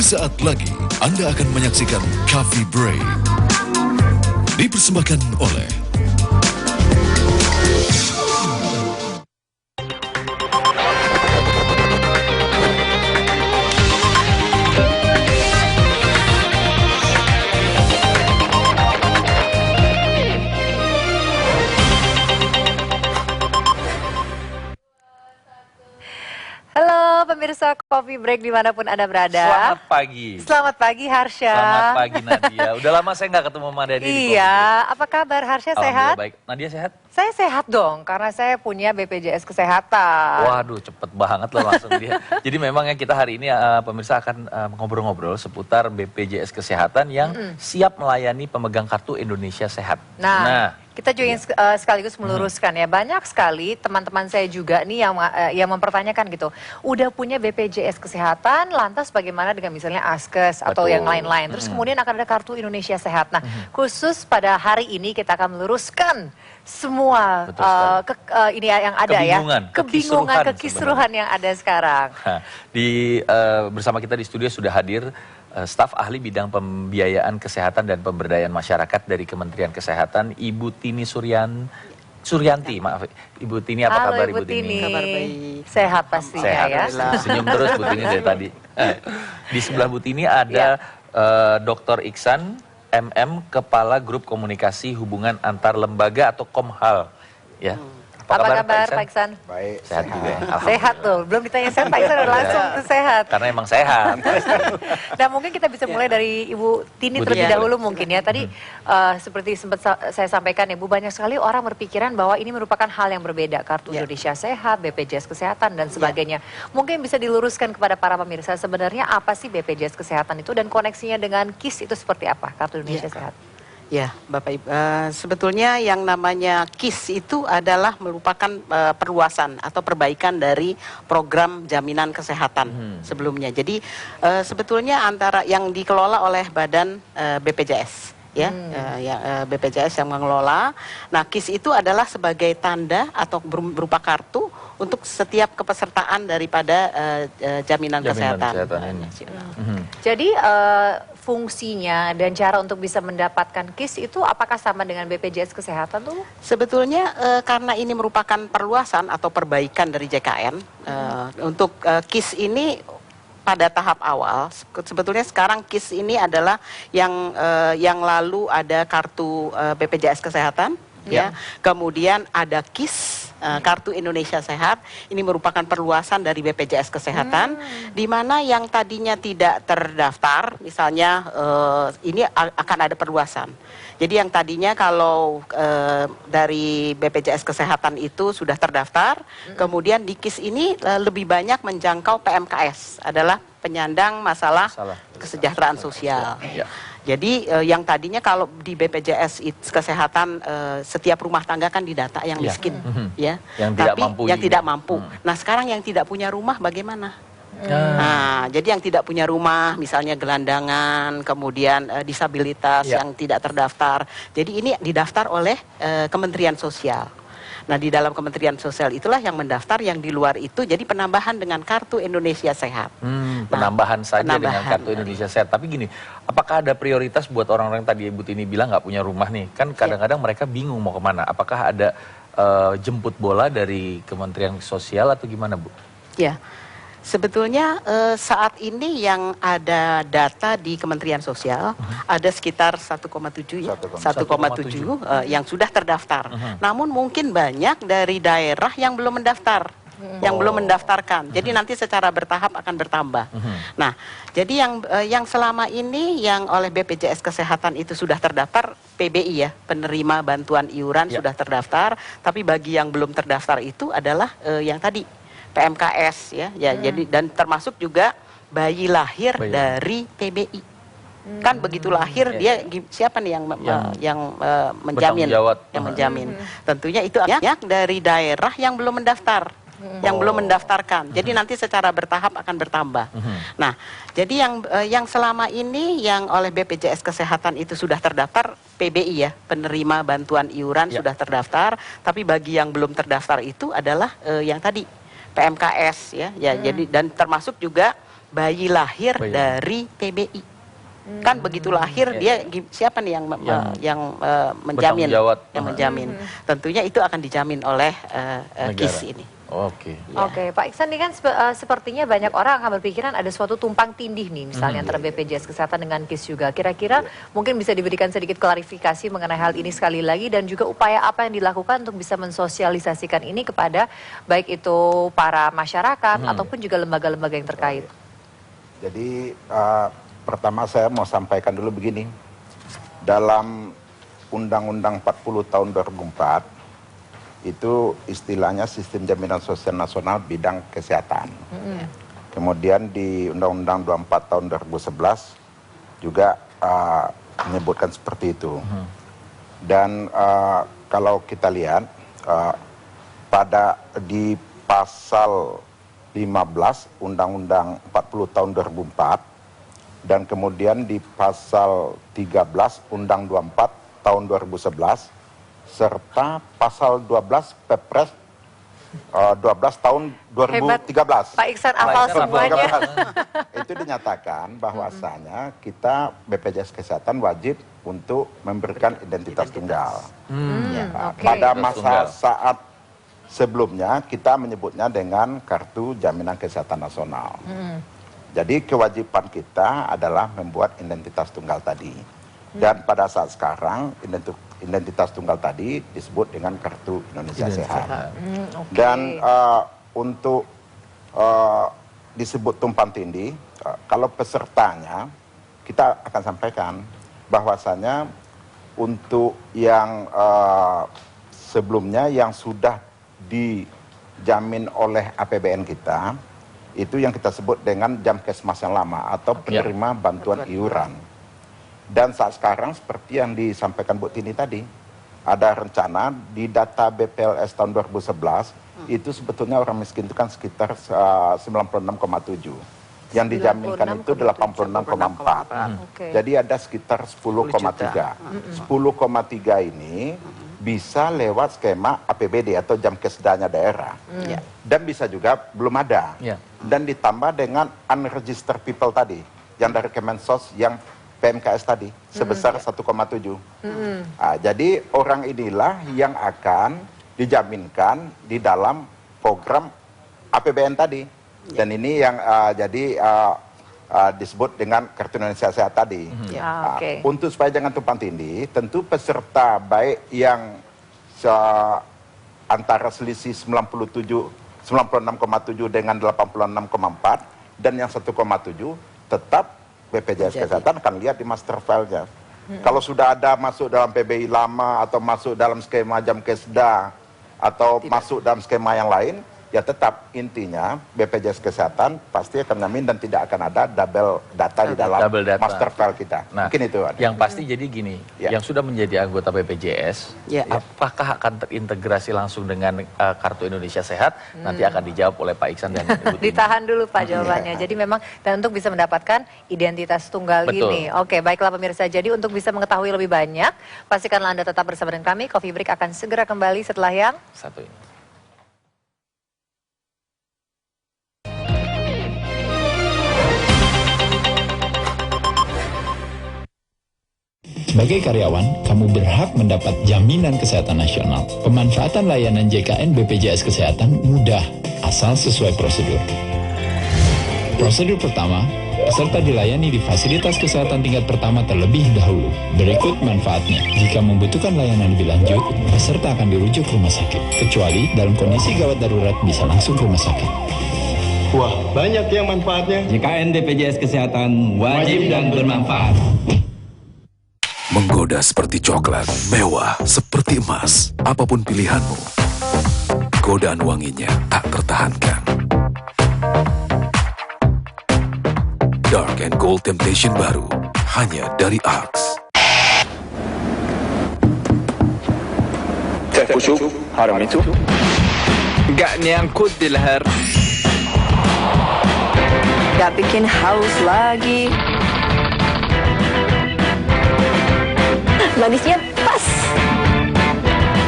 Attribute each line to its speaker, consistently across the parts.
Speaker 1: Sesaat lagi Anda akan menyaksikan Coffee Break. Dipersembahkan oleh
Speaker 2: Halo pemirsa Coffee Break dimanapun Anda berada.
Speaker 3: Selamat pagi.
Speaker 2: Selamat pagi Harsha.
Speaker 3: Selamat pagi Nadia. Udah lama saya nggak ketemu Mbak Dadi di Coffee Break.
Speaker 2: Iya, apa kabar Harsha, sehat?
Speaker 3: Baik. Nadia sehat?
Speaker 2: Saya sehat dong, karena saya punya BPJS Kesehatan.
Speaker 3: Waduh, cepet banget loh langsung dia. Jadi memang ya kita hari ini pemirsa akan ngobrol-ngobrol seputar BPJS Kesehatan yang siap melayani pemegang kartu Indonesia Sehat.
Speaker 2: Nah, kita juga ingin sekaligus meluruskan ya, banyak sekali teman-teman saya juga nih yang mempertanyakan gitu, udah punya BPJS Kesehatan, lantas bagaimana dengan misalnya Askes atau yang lain-lain, terus kemudian akan ada kartu Indonesia Sehat. Nah, khusus pada hari ini kita akan meluruskan semua ini yang ada kebingungan, kekisruhan yang ada sekarang.
Speaker 3: Nah, bersama kita di studio sudah hadir staf ahli bidang pembiayaan kesehatan dan pemberdayaan masyarakat dari Kementerian Kesehatan, Ibu Tini Suryanti, maaf, Ibu Tini, apa kabar Ibu Tini?
Speaker 2: Kabar baik. Sehat pastinya
Speaker 3: Sehat,
Speaker 2: ya.
Speaker 3: Senyum terus Bu Tini dari tadi. Di sebelah Bu Tini ada Dr. Iksan, MM, Kepala Grup Komunikasi Hubungan Antar Lembaga atau Komhal. Ya.
Speaker 2: Apa kabar Pak Iksan?
Speaker 3: Baik, sehat juga ya.
Speaker 2: Sehat tuh, belum ditanya sehat Pak Iksan udah langsung sehat.
Speaker 3: Karena emang sehat.
Speaker 2: Nah mungkin kita bisa mulai dari Ibu Tini terlebih dahulu mungkin ya. Tadi seperti sempat saya sampaikan ya Bu, banyak sekali orang berpikiran bahwa ini merupakan hal yang berbeda. Kartu Indonesia Sehat, BPJS Kesehatan dan sebagainya. Mungkin bisa diluruskan kepada para pemirsa sebenarnya apa sih BPJS Kesehatan itu dan koneksinya dengan KIS itu seperti apa, Kartu Indonesia Sehat?
Speaker 4: Ya, Bapak Ibu, sebetulnya yang namanya KIS itu adalah merupakan perluasan atau perbaikan dari program jaminan kesehatan sebelumnya. Jadi sebetulnya antara yang dikelola oleh Badan BPJS. BPJS yang mengelola. Nah, KIS itu adalah sebagai tanda atau berupa kartu untuk setiap kepesertaan daripada jaminan kesehatan.
Speaker 2: Jadi fungsinya dan cara untuk bisa mendapatkan KIS itu apakah sama dengan BPJS Kesehatan tuh?
Speaker 4: Sebetulnya karena ini merupakan perluasan atau perbaikan dari JKN untuk KIS ini pada tahap awal, sebetulnya sekarang KIS ini adalah yang lalu ada kartu BPJS Kesehatan, kemudian ada KIS, Kartu Indonesia Sehat. Ini merupakan perluasan dari BPJS Kesehatan, di mana yang tadinya tidak terdaftar, misalnya ini akan ada perluasan. Jadi yang tadinya kalau dari BPJS Kesehatan itu sudah terdaftar, kemudian di KIS ini lebih banyak menjangkau PMKS, adalah penyandang masalah kesejahteraan sosial. Jadi yang tadinya kalau di BPJS Kesehatan setiap rumah tangga kan didata yang miskin, yang tidak mampu. Nah sekarang yang tidak punya rumah bagaimana? Nah, jadi yang tidak punya rumah, misalnya gelandangan, kemudian disabilitas yang tidak terdaftar. Jadi ini didaftar oleh Kementerian Sosial. Nah, di dalam Kementerian Sosial itulah yang mendaftar, yang di luar itu jadi penambahan dengan Kartu Indonesia Sehat.
Speaker 3: Penambahan saja dengan Kartu Indonesia Sehat. Tapi gini, apakah ada prioritas buat orang-orang yang tadi Ibu Tini bilang nggak punya rumah nih? Kan kadang-kadang mereka bingung mau kemana. Apakah ada jemput bola dari Kementerian Sosial atau gimana, Bu?
Speaker 4: Ya. Sebetulnya saat ini yang ada data di Kementerian Sosial ada sekitar 1,7 yang sudah terdaftar. Namun mungkin banyak dari daerah yang belum mendaftar, yang belum mendaftarkan. Jadi nanti secara bertahap akan bertambah. Nah, jadi yang selama ini yang oleh BPJS Kesehatan itu sudah terdaftar, PBI ya, penerima bantuan iuran sudah terdaftar. Tapi bagi yang belum terdaftar itu adalah yang tadi PMKS jadi dan termasuk juga bayi lahir dari PBI. Kan begitu lahir dia siapa nih yang menjamin? Tentunya itu banyak dari daerah yang belum mendaftar, yang belum mendaftarkan. Jadi nanti secara bertahap akan bertambah. Nah, jadi yang selama ini yang oleh BPJS Kesehatan itu sudah terdaftar, PBI ya, penerima bantuan iuran sudah terdaftar. Tapi bagi yang belum terdaftar itu adalah yang tadi PMKS jadi dan termasuk juga bayi lahir dari PBI. Kan begitu lahir dia siapa nih yang menjamin? Tentunya itu akan dijamin oleh KIS ini.
Speaker 3: Oke.
Speaker 2: Oke, Pak Iksan, ini kan sepertinya banyak orang akan berpikiran ada suatu tumpang tindih nih, misalnya antara BPJS Kesehatan dengan KIS juga. Kira-kira mungkin bisa diberikan sedikit klarifikasi mengenai hal ini sekali lagi, dan juga upaya apa yang dilakukan untuk bisa mensosialisasikan ini kepada baik itu para masyarakat ataupun juga lembaga-lembaga yang terkait.
Speaker 5: Jadi pertama saya mau sampaikan dulu begini, dalam Undang-Undang 40 tahun 2004 itu istilahnya Sistem Jaminan Sosial Nasional Bidang Kesehatan. Kemudian di Undang-Undang 24 tahun 2011 juga menyebutkan seperti itu. Dan kalau kita lihat di pasal 15 Undang-Undang 40 tahun 2004 dan kemudian di pasal 13 Undang 24 tahun 2011 serta pasal 12 Perpres 12 tahun 2013.
Speaker 2: Hebat. Pak Iksan hafal semuanya.
Speaker 5: Itu dinyatakan bahwasanya kita BPJS Kesehatan wajib untuk memberikan identitas tunggal. Pada masa saat sebelumnya kita menyebutnya dengan Kartu Jaminan Kesehatan Nasional. Jadi kewajiban kita adalah membuat identitas tunggal tadi. Dan pada saat sekarang identitas tunggal tadi disebut dengan Kartu Indonesia Sehat. Dan untuk disebut tumpang tindih, kalau pesertanya kita akan sampaikan bahwasanya untuk yang sebelumnya yang sudah dijamin oleh APBN kita, itu yang kita sebut dengan Jamkesmas yang lama atau penerima bantuan iuran. Dan saat sekarang seperti yang disampaikan Bu Tini tadi, ada rencana di data BPLS tahun 2011 itu sebetulnya orang miskin itu kan sekitar 96,7. Yang dijaminkan itu 86,4. Jadi ada sekitar 10,3. 10,3 ini bisa lewat skema APBD atau Jamkesdanya daerah. Dan bisa juga belum ada. Dan ditambah dengan unregistered people tadi, yang dari Kemensos yang PMKS tadi, sebesar 1,7. Jadi orang inilah yang akan dijaminkan di dalam program APBN tadi. Dan ini yang disebut dengan Kartu Indonesia Sehat tadi. Untuk supaya jangan tumpang tindih, tentu peserta baik yang antara selisih 96,7 dengan 86,4 dan yang 1,7 tetap BPJS Kesehatan akan lihat di master file-nya. Kalau sudah ada masuk dalam PBI lama atau masuk dalam skema Jamkesda atau masuk dalam skema yang lain, ya tetap intinya BPJS Kesehatan pasti akan jamin dan tidak akan ada double data di dalam master file kita.
Speaker 3: Nah,
Speaker 5: mungkin itu ada.
Speaker 3: Yang pasti jadi gini, yang sudah menjadi anggota BPJS, apakah akan terintegrasi langsung dengan Kartu Indonesia Sehat? Nanti akan dijawab oleh Pak Iksan dan Ibu Tini.
Speaker 2: Ditahan dulu Pak jawabannya. Jadi memang dan untuk bisa mendapatkan identitas tunggal ini. Oke, baiklah pemirsa. Jadi untuk bisa mengetahui lebih banyak, pastikanlah Anda tetap bersama dengan kami. Coffee Break akan segera kembali setelah yang
Speaker 3: satu ini.
Speaker 6: Sebagai karyawan, kamu berhak mendapat jaminan kesehatan nasional. Pemanfaatan layanan JKN BPJS Kesehatan mudah, asal sesuai prosedur. Prosedur pertama, peserta dilayani di fasilitas kesehatan tingkat pertama terlebih dahulu. Berikut manfaatnya. Jika membutuhkan layanan lebih lanjut, peserta akan dirujuk ke rumah sakit. Kecuali dalam kondisi gawat darurat bisa langsung ke rumah sakit.
Speaker 7: Wah, banyak yang manfaatnya.
Speaker 8: JKN BPJS Kesehatan wajib dan bermanfaat.
Speaker 1: Menggoda seperti coklat, mewah seperti emas. Apapun pilihanmu, godaan wanginya tak tertahankan. Dark and Gold Temptation baru, hanya dari Axe.
Speaker 8: تعرفوا شو؟ هارميتو gak nyangkut di leher.
Speaker 9: Gak bikin haus lagi. Manisnya pas.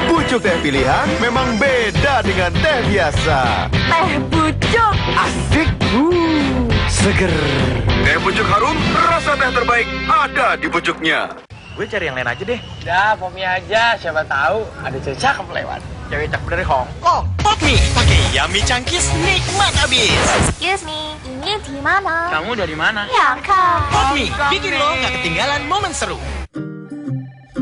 Speaker 7: Pucuk teh pilihan memang beda dengan teh biasa.
Speaker 9: Teh pucuk.
Speaker 7: Asik.
Speaker 8: seger.
Speaker 7: Teh pucuk harum, rasa teh terbaik ada di pucuknya.
Speaker 3: Gue cari yang lain aja deh.
Speaker 8: Udah, Popmi aja. Siapa tahu ada cewek cakep lewat. Cewek cakep dari Hong Kong.
Speaker 10: Popmi, pakai Yummy Cangkis, nikmat habis.
Speaker 11: Excuse me, ini di mana?
Speaker 8: Kamu dari mana?
Speaker 11: Yangka.
Speaker 10: Popmi, bikin lo gak ketinggalan momen seru.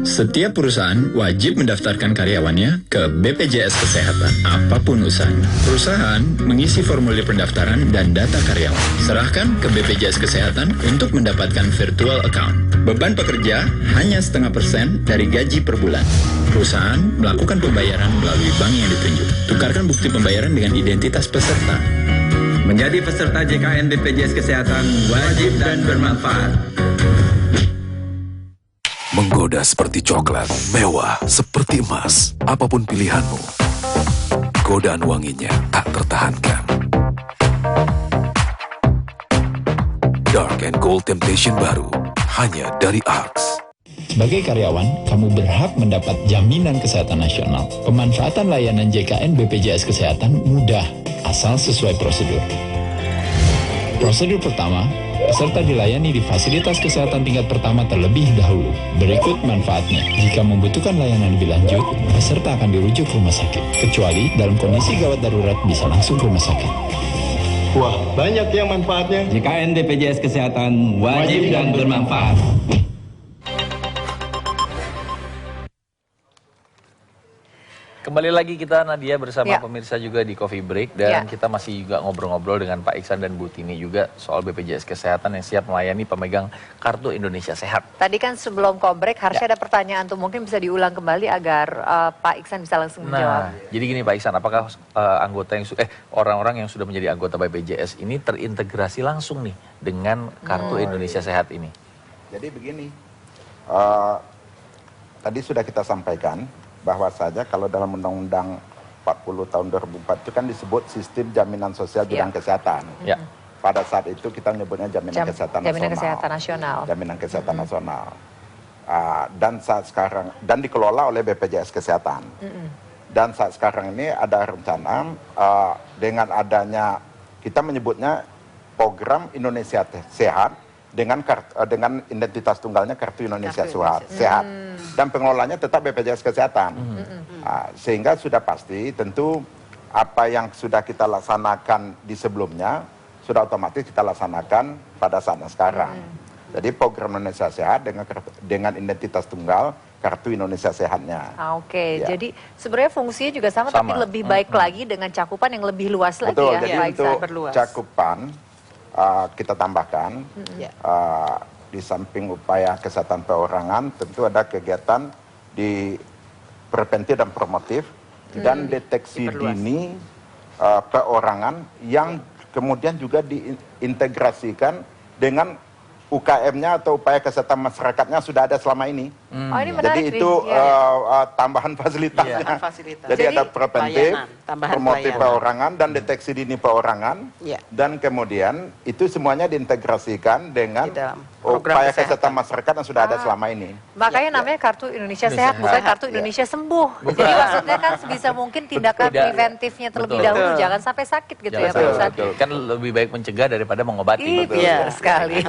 Speaker 6: Setiap perusahaan wajib mendaftarkan karyawannya ke BPJS Kesehatan, apapun usahanya. Perusahaan mengisi formulir pendaftaran dan data karyawan. Serahkan ke BPJS Kesehatan untuk mendapatkan virtual account. Beban pekerja hanya 0,5% dari gaji per bulan. Perusahaan melakukan pembayaran melalui bank yang ditunjuk. Tukarkan bukti pembayaran dengan identitas peserta. Menjadi peserta JKN BPJS Kesehatan wajib dan bermanfaat.
Speaker 1: Menggoda seperti coklat, mewah seperti emas. Apapun pilihanmu, godaan wanginya tak tertahankan. Dark and Gold Temptation baru, hanya dari Axe.
Speaker 6: Sebagai karyawan, kamu berhak mendapat jaminan kesehatan nasional. Pemanfaatan layanan JKN BPJS Kesehatan mudah, asal sesuai prosedur. Prosedur pertama, peserta dilayani di fasilitas kesehatan tingkat pertama terlebih dahulu. Berikut manfaatnya. Jika membutuhkan layanan lebih lanjut, peserta akan dirujuk ke rumah sakit. Kecuali dalam kondisi gawat darurat bisa langsung ke rumah sakit.
Speaker 7: Wah, banyak yang manfaatnya.
Speaker 6: JKN BPJS Kesehatan wajib dan bermanfaat.
Speaker 3: Kembali lagi kita Nadia bersama
Speaker 2: Ya.
Speaker 3: pemirsa juga di Coffee Break dan kita masih juga ngobrol-ngobrol dengan Pak Iksan dan Bu Tini juga soal BPJS Kesehatan yang siap melayani pemegang Kartu Indonesia Sehat.
Speaker 2: Tadi kan sebelum kombrek harusnya ada pertanyaan tuh, mungkin bisa diulang kembali agar Pak Iksan bisa langsung menjawab.
Speaker 3: Jadi gini Pak Iksan, apakah anggota yang orang-orang yang sudah menjadi anggota BPJS ini terintegrasi langsung nih dengan Kartu Indonesia Sehat ini?
Speaker 5: Jadi begini, tadi sudah kita sampaikan bahwa saja kalau dalam Undang-Undang 40 tahun 2004 itu kan disebut sistem jaminan sosial bidang kesehatan.
Speaker 3: Ya.
Speaker 5: Pada saat itu kita menyebutnya jaminan kesehatan nasional. Jaminan kesehatan nasional. Dan saat sekarang dan dikelola oleh BPJS Kesehatan. Dan saat sekarang ini ada rencana dengan adanya kita menyebutnya program Indonesia Sehat dengan identitas tunggalnya Kartu Indonesia Sehat. Dan pengelolanya tetap BPJS Kesehatan. Sehingga sudah pasti tentu apa yang sudah kita laksanakan di sebelumnya sudah otomatis kita laksanakan pada saatnya sekarang. Jadi program Indonesia Sehat dengan identitas tunggal Kartu Indonesia Sehatnya.
Speaker 2: Oke, jadi sebenarnya fungsinya juga sama. Tapi lebih baik lagi dengan cakupan yang lebih luas lagi ya.
Speaker 5: Jadi untuk cakupan kita tambahkan di samping upaya kesehatan perorangan tentu ada kegiatan di preventif dan promotif dan deteksi dini perorangan yang kemudian juga diintegrasikan dengan UKM-nya atau upaya kesehatan masyarakatnya sudah ada selama ini.
Speaker 2: Oh, ini
Speaker 5: jadi
Speaker 2: menarik
Speaker 5: itu tambahan fasilitasnya. Jadi ada preventif, promotif perorangan dan deteksi dini perorangan. Dan kemudian itu semuanya diintegrasikan dengan upaya kesehatan masyarakat yang sudah ada selama ini.
Speaker 2: Makanya namanya Kartu Indonesia Sehat, bukan Kartu Indonesia Sembuh. Jadi maksudnya kan sebisa mungkin tindakan preventifnya terlebih dahulu, jangan sampai sakit gitu ya Pak Iksan.
Speaker 3: Kan lebih baik mencegah daripada mengobati.
Speaker 2: Betul sekali.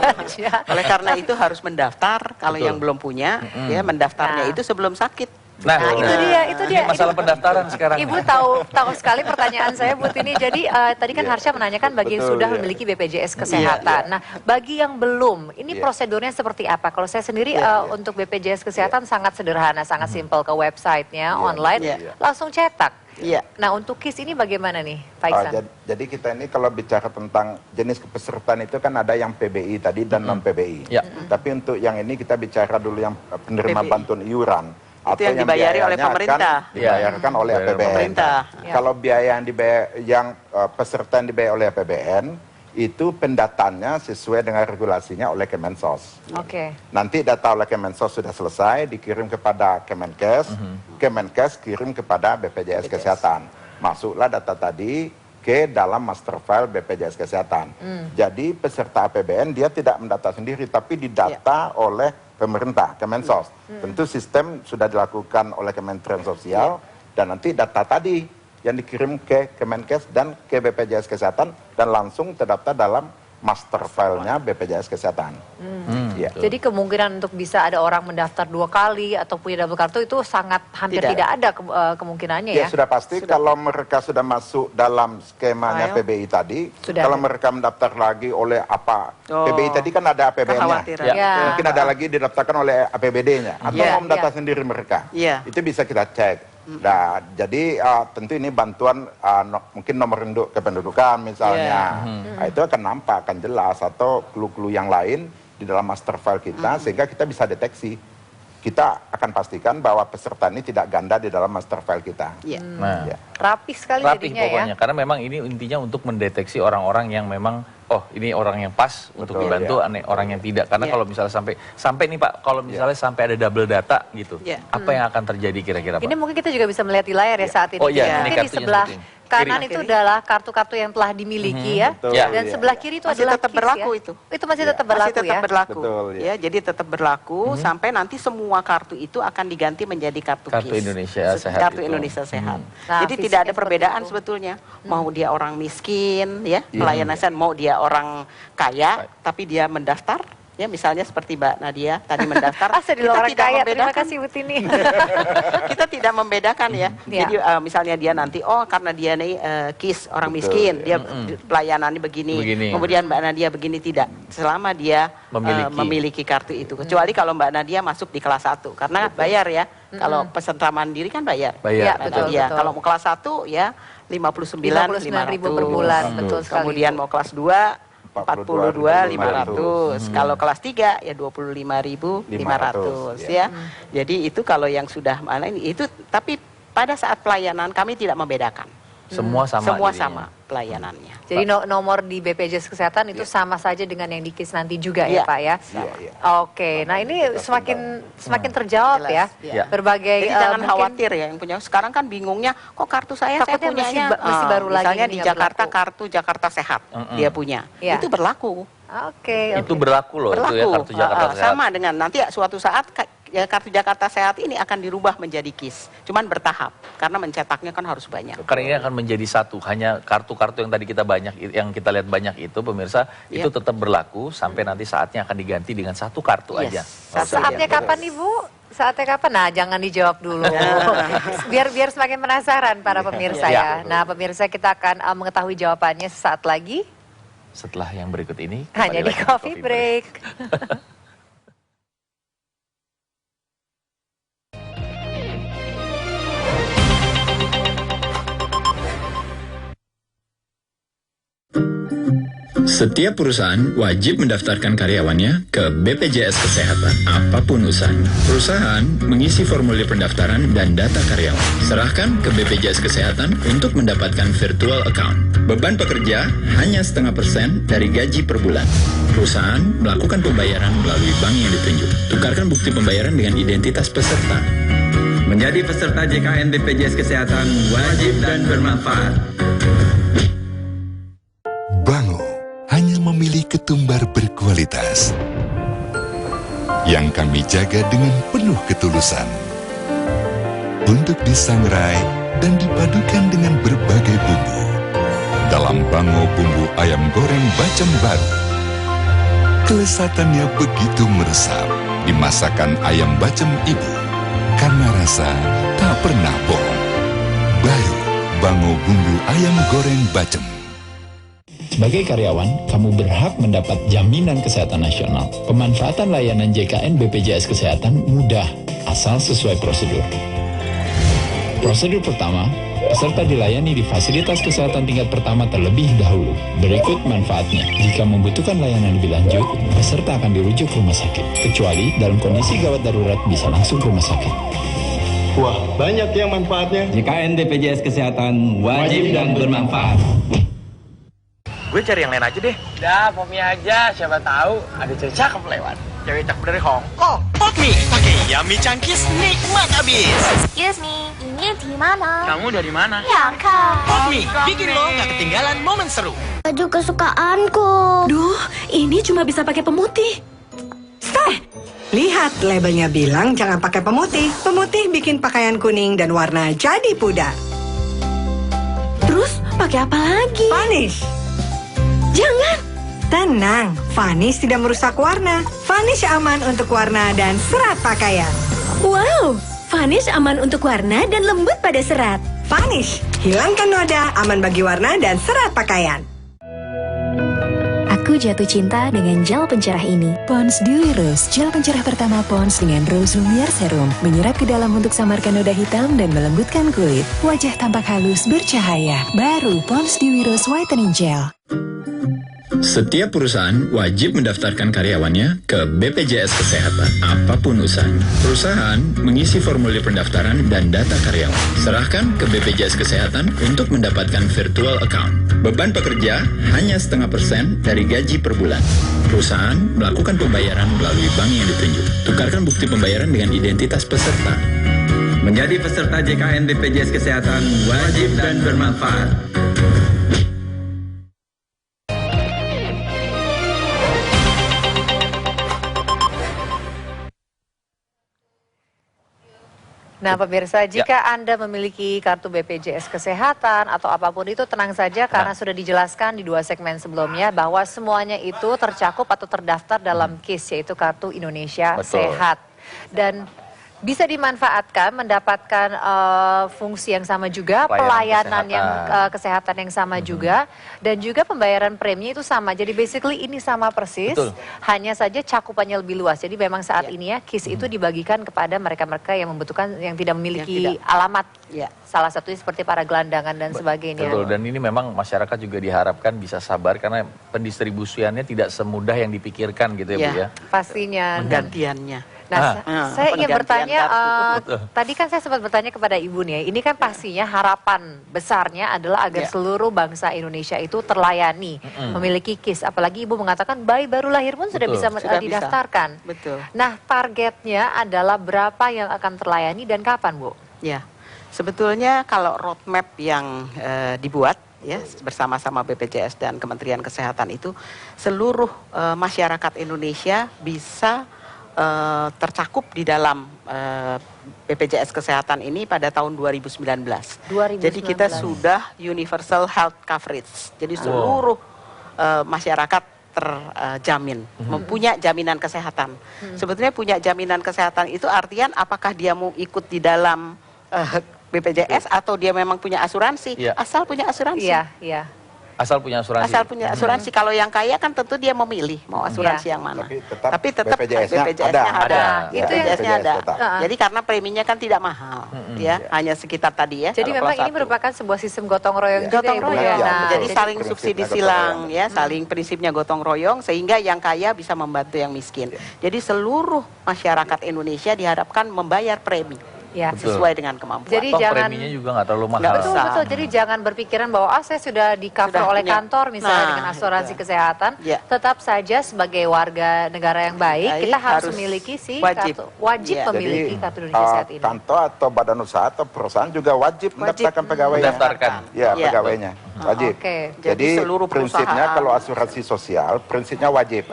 Speaker 4: Oleh karena itu harus mendaftar kalau yang belum punya, ya mendaftarnya itu sebelum sakit.
Speaker 2: Nah, itu dia.
Speaker 3: Ini masalah pendaftaran sekarang.
Speaker 2: Ibu tahu sekali pertanyaan saya Bu Tini. Jadi tadi kan Harsha menanyakan bagi yang sudah memiliki BPJS Kesehatan. Nah, bagi yang belum, ini prosedurnya seperti apa? Kalau saya sendiri untuk BPJS Kesehatan sangat sederhana, sangat simpel, ke websitenya online, langsung cetak. Nah, untuk KIS ini bagaimana nih, Pak Iksan?
Speaker 5: Jadi kita ini kalau bicara tentang jenis kepesertaan itu kan ada yang PBI tadi dan non PBI. Tapi untuk yang ini kita bicara dulu yang penerima bantuan iuran.
Speaker 4: Itu yang dibayari oleh pemerintah.
Speaker 5: Dibayarkan oleh APBN. Kalau biaya yang peserta yang dibayar oleh APBN itu pendataannya sesuai dengan regulasinya oleh Kemensos. Nanti data oleh Kemensos sudah selesai dikirim kepada Kemenkes, Kemenkes kirim kepada BPJS Kesehatan. Masuklah data tadi ke dalam master file BPJS Kesehatan. Jadi peserta APBN dia tidak mendata sendiri tapi didata oleh pemerintah, Kemensos. Tentu sistem sudah dilakukan oleh Kementerian Sosial dan nanti data tadi yang dikirim ke Kemenkes dan ke BPJS Kesehatan dan langsung terdaftar dalam master file-nya BPJS Kesehatan. Ya.
Speaker 2: Jadi kemungkinan untuk bisa ada orang mendaftar 2 kali atau punya double kartu itu sangat hampir tidak ada kemungkinannya ya?
Speaker 5: Ya sudah pasti kalau mereka sudah masuk dalam skemanya PBI tadi, kalau mereka mendaftar lagi oleh PBI tadi kan ada APBN-nya, mungkin ada lagi didaftarkan oleh APBD-nya, atau mau mendaftar sendiri mereka, itu bisa kita cek. Nah, jadi tentu ini bantuan mungkin nomor induk kependudukan misalnya, itu akan nampak, akan jelas, atau clue-clue yang lain di dalam master file kita, sehingga kita bisa deteksi. Kita akan pastikan bahwa peserta ini tidak ganda di dalam master file kita.
Speaker 2: Nah, rapi sekali jadinya
Speaker 3: pokoknya, karena memang ini intinya untuk mendeteksi orang-orang yang memang ini orang yang pas untuk dibantu, orang yang tidak. Karena kalau misalnya sampai nih Pak, kalau misalnya sampai ada double data gitu, apa yang akan terjadi kira-kira Pak?
Speaker 2: Ini mungkin kita juga bisa melihat di layar ya saat ini. Mungkin di sebelah kanan itu adalah kartu-kartu yang telah dimiliki ya. Dan sebelah kiri itu adalah
Speaker 4: tetap berlaku
Speaker 2: itu. Itu masih tetap berlaku
Speaker 4: masih tetap berlaku.
Speaker 5: Betul,
Speaker 4: ya, jadi tetap berlaku sampai nanti semua kartu itu akan diganti menjadi kartu KIS.
Speaker 3: Indonesia Sehat.
Speaker 4: Kartu Indonesia Sehat. Jadi tidak ada perbedaan sebetulnya. Mau dia orang miskin ya, pelayanan mau dia orang kaya tapi dia mendaftar. Ya misalnya seperti Mbak Nadia tadi mendaftar, kita tidak membedakan.
Speaker 2: Terima kasih Bu Tini.
Speaker 4: Kita tidak membedakan ya. Jadi misalnya dia nanti karena dia nih KIS orang miskin, dia pelayanannya begini. Kemudian Mbak Nadia begini, tidak. Selama dia memiliki kartu itu. Kecuali kalau Mbak Nadia masuk di kelas 1 karena bayar ya. Kalau peserta mandiri kan bayar.
Speaker 2: Betul.
Speaker 4: Kalau mau kelas 1 ya 59.500
Speaker 2: per bulan. Betul sekali.
Speaker 4: Kemudian mau kelas 2 42.500. Kalau kelas 3 ya 25.500 ya. Jadi itu kalau yang sudah mana ini itu, tapi pada saat pelayanan kami tidak membedakan.
Speaker 3: Semua sama
Speaker 4: pelayanannya.
Speaker 2: Jadi nomor di BPJS Kesehatan itu sama saja dengan yang di KIS nanti juga ya Pak ya? Oke, nah ini semakin terjawab ya. Berbagai
Speaker 4: jadi jangan khawatir ya yang punya. Sekarang kan bingungnya, kok kartu saya punyanya
Speaker 2: masih baru lagi.
Speaker 4: Misalnya di Jakarta kartu Jakarta Sehat dia punya. Itu berlaku.
Speaker 2: Itu
Speaker 3: berlaku loh itu ya kartu Jakarta Sehat.
Speaker 4: Sama dengan nanti suatu saat kartu Jakarta Sehat ini akan dirubah menjadi KIS. Cuman bertahap karena mencetaknya kan harus banyak.
Speaker 3: Karena ini akan menjadi satu, hanya kartu-kartu yang tadi kita lihat banyak itu pemirsa itu tetap berlaku sampai nanti saatnya akan diganti dengan satu kartu aja.
Speaker 2: Saatnya kapan Ibu? Saatnya kapan? Nah, jangan dijawab dulu. biar semakin penasaran para pemirsa ya. Nah, pemirsa kita akan mengetahui jawabannya sesaat lagi.
Speaker 3: Setelah yang berikut ini.
Speaker 2: Hanya di Coffee Break.
Speaker 6: Setiap perusahaan wajib mendaftarkan karyawannya ke BPJS Kesehatan, apapun usahanya. Perusahaan mengisi formulir pendaftaran dan data karyawan. Serahkan ke BPJS Kesehatan untuk mendapatkan virtual account. Beban pekerja hanya 0,5% dari gaji per bulan. Perusahaan melakukan pembayaran melalui bank yang ditunjuk. Tukarkan bukti pembayaran dengan identitas peserta. Menjadi peserta JKN BPJS Kesehatan wajib dan bermanfaat.
Speaker 12: Bango hanya memilih ketumbar berkualitas yang kami jaga dengan penuh ketulusan untuk disangrai dan dipadukan dengan berbagai bumbu dalam Bango bumbu ayam goreng bacem baru. Kelezatannya begitu meresap di masakan ayam bacem ibu karena rasa tak pernah bohong. Baru Bango bumbu ayam goreng bacem.
Speaker 6: Sebagai karyawan, kamu berhak mendapat jaminan kesehatan nasional. Pemanfaatan layanan JKN BPJS Kesehatan mudah, asal sesuai prosedur. Prosedur pertama, peserta dilayani di fasilitas kesehatan tingkat pertama terlebih dahulu. Berikut manfaatnya. Jika membutuhkan layanan lebih lanjut, peserta akan dirujuk ke rumah sakit. Kecuali dalam kondisi gawat darurat bisa langsung ke rumah sakit.
Speaker 13: Wah, banyak yang manfaatnya.
Speaker 6: JKN BPJS Kesehatan wajib dan bermanfaat.
Speaker 8: Gue cari yang lain aja deh. Udah, Popmi aja. Siapa tahu ada cewek cakep lewat. Cewek cakep dari Hong Kong.
Speaker 10: Popmi, pakai Yummy Cangkis, nikmat abis.
Speaker 11: Excuse me, ini di mana?
Speaker 8: Kamu dari mana?
Speaker 11: Yangka.
Speaker 10: Popmi, bikin lo nggak ketinggalan momen seru.
Speaker 11: Baju kesukaanku.
Speaker 14: Duh, ini cuma bisa pakai pemutih. Stop! Lihat, labelnya bilang jangan pakai pemutih. Pemutih bikin pakaian kuning dan warna jadi pudar. Terus pakai apa lagi? Vanish. Jangan. Tenang, Vanish tidak merusak warna. Vanish aman untuk warna dan serat pakaian.
Speaker 15: Wow, Vanish aman untuk warna dan lembut pada serat.
Speaker 14: Vanish, hilangkan noda, aman bagi warna dan serat pakaian.
Speaker 16: Aku jatuh cinta dengan gel pencerah ini. Pond's Dewy Rose, gel pencerah pertama Pond's dengan Rose Lumiere Serum. Menyerap ke dalam untuk samarkan noda hitam dan melembutkan kulit. Wajah tampak halus bercahaya. Baru Pond's Dewy Rose Whitening Gel.
Speaker 6: Setiap perusahaan wajib mendaftarkan karyawannya ke BPJS Kesehatan, apapun usahanya. Perusahaan mengisi formulir pendaftaran dan data karyawan. Serahkan ke BPJS Kesehatan untuk mendapatkan virtual account. Beban pekerja hanya 0,5% dari gaji per bulan. Perusahaan melakukan pembayaran melalui bank yang ditunjuk. Tukarkan bukti pembayaran dengan identitas peserta. Menjadi peserta JKN BPJS Kesehatan wajib dan bermanfaat.
Speaker 2: Nah pemirsa, jika Anda memiliki kartu BPJS Kesehatan atau apapun itu, tenang saja karena sudah dijelaskan di 2 segmen sebelumnya bahwa semuanya itu tercakup atau terdaftar dalam KIS, yaitu Kartu Indonesia Sehat. Dan bisa dimanfaatkan, mendapatkan fungsi yang sama juga, pelayanan yang kesehatan yang sama juga, dan juga pembayaran premi itu sama. Jadi basically ini sama persis, hanya saja cakupannya lebih luas. Jadi memang saat ini ya KIS itu dibagikan kepada mereka-mereka yang membutuhkan, yang tidak memiliki alamat. Salah satunya seperti para gelandangan dan sebagainya.
Speaker 3: Betul, dan ini memang masyarakat juga diharapkan bisa sabar karena pendistribusiannya tidak semudah yang dipikirkan gitu ya Bu ya.
Speaker 2: Pastinya.
Speaker 4: Penggantiannya.
Speaker 2: Nah, saya ingin bertanya, tadi kan saya sempat bertanya kepada Ibu nih, ini kan pastinya harapan besarnya adalah agar seluruh bangsa Indonesia itu terlayani, memiliki KIS. Apalagi Ibu mengatakan bayi baru lahir pun sudah bisa didaftarkan.
Speaker 4: Betul.
Speaker 2: Nah, targetnya adalah berapa yang akan terlayani dan kapan, Bu?
Speaker 4: Ya, sebetulnya kalau roadmap yang dibuat ya bersama-sama BPJS dan Kementerian Kesehatan itu, seluruh masyarakat Indonesia bisa tercakup di dalam BPJS Kesehatan ini pada tahun 2019. Jadi kita sudah universal health coverage. Jadi seluruh masyarakat terjamin, mempunyai jaminan kesehatan. Sebetulnya punya jaminan kesehatan itu artian apakah dia mau ikut di dalam BPJS atau dia memang punya asuransi. Asal punya asuransi.
Speaker 2: Iya.
Speaker 3: Asal punya asuransi.
Speaker 4: Asal punya asuransi. Kalau yang kaya kan tentu dia memilih mau asuransi yang mana. Tapi tetap BPJS-nya ada. BPJS-nya ada. Jadi karena preminya kan tidak mahal, ya, hanya sekitar tadi ya.
Speaker 2: Jadi memang ini merupakan sebuah sistem gotong royong juga ya, Bu ya.
Speaker 4: Jadi saling subsidi silang, ya, saling prinsipnya gotong royong sehingga yang kaya bisa membantu yang miskin. Jadi seluruh masyarakat Indonesia diharapkan membayar premi. Sesuai dengan kemampuan.
Speaker 2: Jadi jangan,
Speaker 3: preminya juga nggak terlalu mahal.
Speaker 2: Betul. Jadi jangan berpikiran bahwa saya sudah di-cover oleh kantor misalnya dengan asuransi kesehatan. Tetap saja sebagai warga negara yang baik, kita harus memiliki wajib memiliki kartu Indonesia Sehat ini.
Speaker 5: Kantor atau badan usaha atau perusahaan juga wajib mendaftarkan pegawainya. Pegawainya. Wajib. Jadi prinsipnya kalau asuransi sosial, prinsipnya wajib.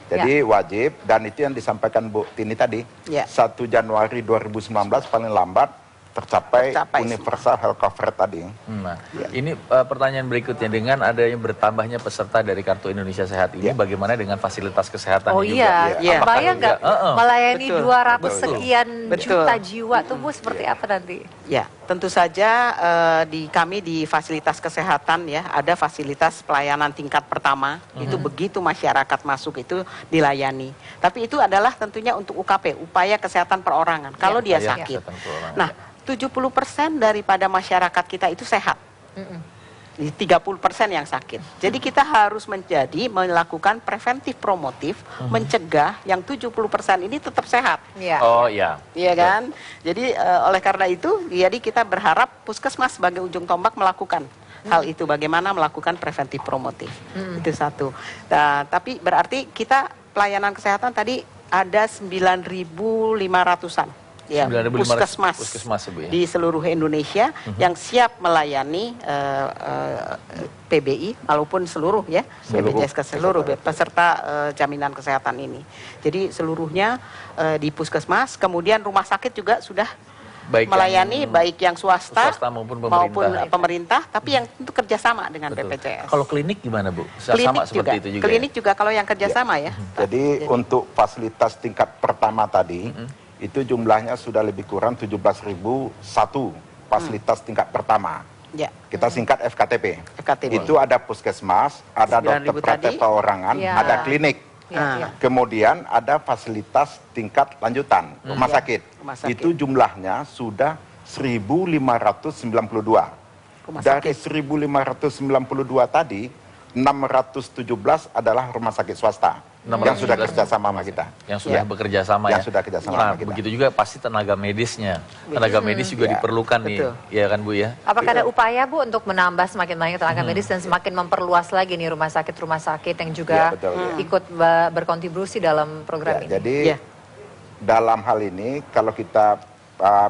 Speaker 5: Jadi wajib, dan itu yang disampaikan Bu Tini tadi, 1 Januari 2019 paling lambat tercapai universal health coverage tadi.
Speaker 3: Ini pertanyaan berikutnya, dengan adanya bertambahnya peserta dari Kartu Indonesia Sehat ini, bagaimana dengan fasilitas kesehatan juga?
Speaker 2: Bayang nggak melayani 200 sekian juta jiwa tuh Bu, seperti apa nanti?
Speaker 4: Ya, tentu saja kami di fasilitas kesehatan ya, ada fasilitas pelayanan tingkat pertama, itu begitu masyarakat masuk itu dilayani. Tapi itu adalah tentunya untuk UKP, upaya kesehatan perorangan. Kalau dia sakit. Nah, 70% daripada masyarakat kita itu sehat. 30% yang sakit. Jadi kita harus melakukan preventif promotif, mencegah yang 70% ini tetap sehat. Iya kan? Jadi oleh karena itu, jadi kita berharap Puskesmas sebagai ujung tombak melakukan hal itu, bagaimana melakukan preventif promotif. Itu satu. Nah, tapi berarti kita pelayanan kesehatan tadi ada 9.500-an. Ya, puskesmas di seluruh Indonesia yang siap melayani PBI maupun seluruh ya BPJS ke seluruh peserta jaminan kesehatan ini. Jadi seluruhnya di puskesmas, kemudian rumah sakit juga sudah melayani baik yang swasta
Speaker 3: maupun
Speaker 4: pemerintah, tapi yang tentu kerjasama dengan BPJS.
Speaker 3: Kalau klinik gimana Bu?
Speaker 4: Klinik
Speaker 3: sama seperti itu juga.
Speaker 4: Klinik juga kalau yang kerjasama ya.
Speaker 5: Jadi untuk fasilitas tingkat pertama tadi itu jumlahnya sudah lebih kurang 17.001 fasilitas tingkat pertama.
Speaker 4: Ya.
Speaker 5: Kita singkat FKTP. Itu ada puskesmas, ada dokter praktek perorangan, ada klinik. Kemudian ada fasilitas tingkat lanjutan, rumah sakit. Itu jumlahnya sudah 1.592. Dari 1.592 tadi, 617 adalah rumah sakit swasta yang sudah kerjasama sama kita.
Speaker 3: Yang sudah bekerja sama
Speaker 5: yang sudah kerjasama sama kita.
Speaker 3: Begitu juga pasti tenaga medisnya. Tenaga medis juga diperlukan nih, ya kan Bu ya?
Speaker 2: Apakah ada upaya Bu untuk menambah semakin banyak tenaga medis dan semakin memperluas lagi nih rumah sakit yang juga ikut berkontribusi dalam program ini?
Speaker 5: Jadi dalam hal ini kalau kita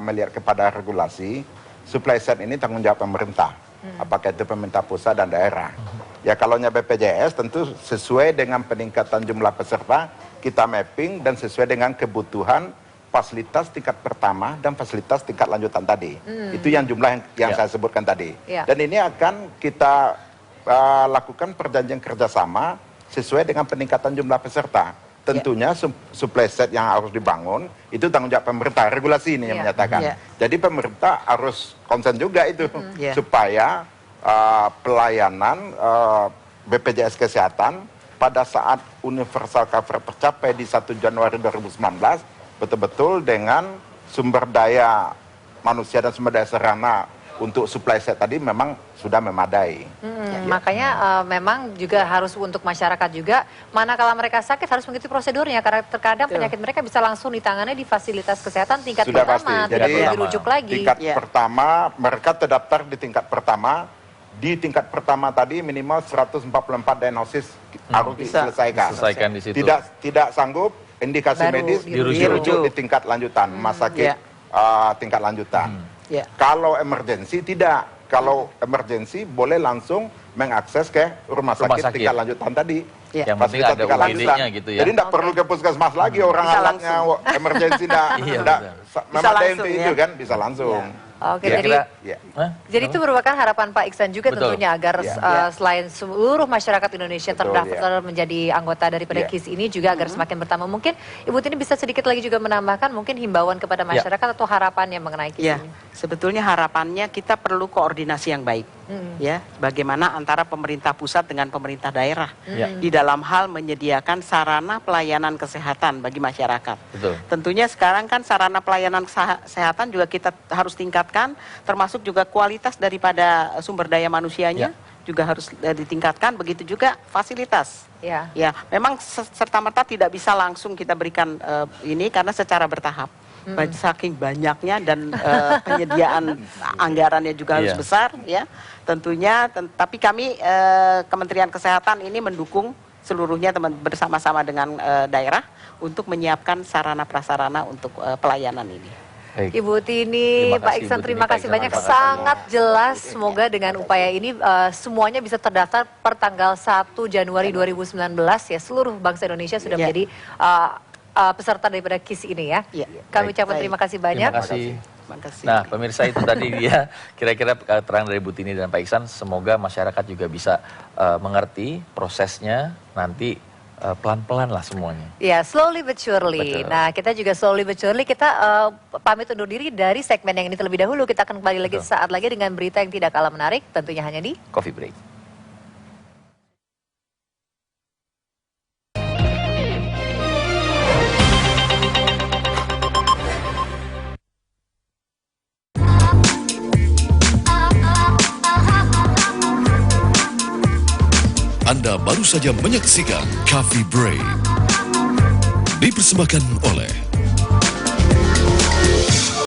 Speaker 5: melihat kepada regulasi, supply side ini tanggung jawab pemerintah. Apakah itu pemerintah pusat dan daerah. Ya kalau BPJS tentu sesuai dengan peningkatan jumlah peserta, kita mapping dan sesuai dengan kebutuhan fasilitas tingkat pertama dan fasilitas tingkat lanjutan tadi. Itu yang jumlah yang saya sebutkan tadi. Dan ini akan kita lakukan perjanjian kerjasama sesuai dengan peningkatan jumlah peserta. Tentunya supply set yang harus dibangun itu tanggung jawab pemerintah, regulasi ini yang menyatakan. Jadi pemerintah harus konsen juga itu supaya pelayanan BPJS Kesehatan pada saat universal cover tercapai di 1 Januari 2019 betul-betul dengan sumber daya manusia dan sumber daya sarana untuk supply set tadi memang sudah memadai.
Speaker 2: Makanya memang juga harus untuk masyarakat juga, manakala mereka sakit harus mengikuti prosedurnya, karena terkadang penyakit mereka bisa langsung ditangani di fasilitas kesehatan tingkat
Speaker 5: sudah
Speaker 2: pertama, tidak perlu dirujuk lagi.
Speaker 5: Tingkat pertama, mereka terdaftar di tingkat pertama. Di tingkat pertama tadi minimal 144 diagnosis harus diselesaikan.
Speaker 3: Di situ.
Speaker 5: Tidak sanggup, indikasi medis dirujuk di tingkat lanjutan, rumah sakit tingkat lanjutan. Kalau emergensi tidak. Kalau emergensi boleh langsung mengakses ke rumah sakit tingkat lanjutan tadi.
Speaker 3: Yang penting ada UID-nya gitu ya.
Speaker 5: Jadi tidak perlu ke puskesmas lagi, orang alatnya emergensi tidak memadai untuk itu kan, bisa langsung.
Speaker 2: Oke, jadi itu merupakan harapan Pak Iksan juga tentunya agar selain seluruh masyarakat Indonesia terdaftar menjadi anggota daripada KIS ini juga agar semakin bertambah. Mungkin Ibu Tini bisa sedikit lagi juga menambahkan mungkin himbauan kepada masyarakat atau harapannya mengenai KIS ini.
Speaker 4: Sebetulnya harapannya kita perlu koordinasi yang baik. Ya, bagaimana antara pemerintah pusat dengan pemerintah daerah di dalam hal menyediakan sarana pelayanan kesehatan bagi masyarakat. Tentunya sekarang kan sarana pelayanan kesehatan juga kita harus tingkatkan, termasuk juga kualitas daripada sumber daya manusianya juga harus ditingkatkan, begitu juga fasilitas. Ya, memang serta-merta tidak bisa langsung kita berikan ini karena secara bertahap. Saking banyaknya dan penyediaan anggarannya juga harus besar ya tentunya, tapi kami Kementerian Kesehatan ini mendukung seluruhnya bersama-sama dengan daerah untuk menyiapkan sarana prasarana untuk pelayanan ini.
Speaker 2: Ibu Tini, Pak Iksan, terima kasih banyak, sangat jelas. Semoga dengan upaya ini semuanya bisa terdaftar per tanggal 1 Januari 2019 ya, seluruh bangsa Indonesia sudah menjadi peserta daripada KIS ini ya. Kami ucapkan terima kasih banyak.
Speaker 3: Terima kasih. Nah, pemirsa itu tadi dia kira-kira keterangan dari Bu Tini dan Pak Iksan. Semoga masyarakat juga bisa mengerti prosesnya nanti pelan-pelan lah semuanya.
Speaker 2: Ya, slowly but surely. Nah, kita juga slowly but surely kita pamit undur diri dari segmen yang ini terlebih dahulu. Kita akan kembali lagi saat lagi dengan berita yang tidak kalah menarik, tentunya hanya di
Speaker 3: Coffee Break.
Speaker 1: Anda baru saja menyaksikan Coffee Break. Dipersembahkan oleh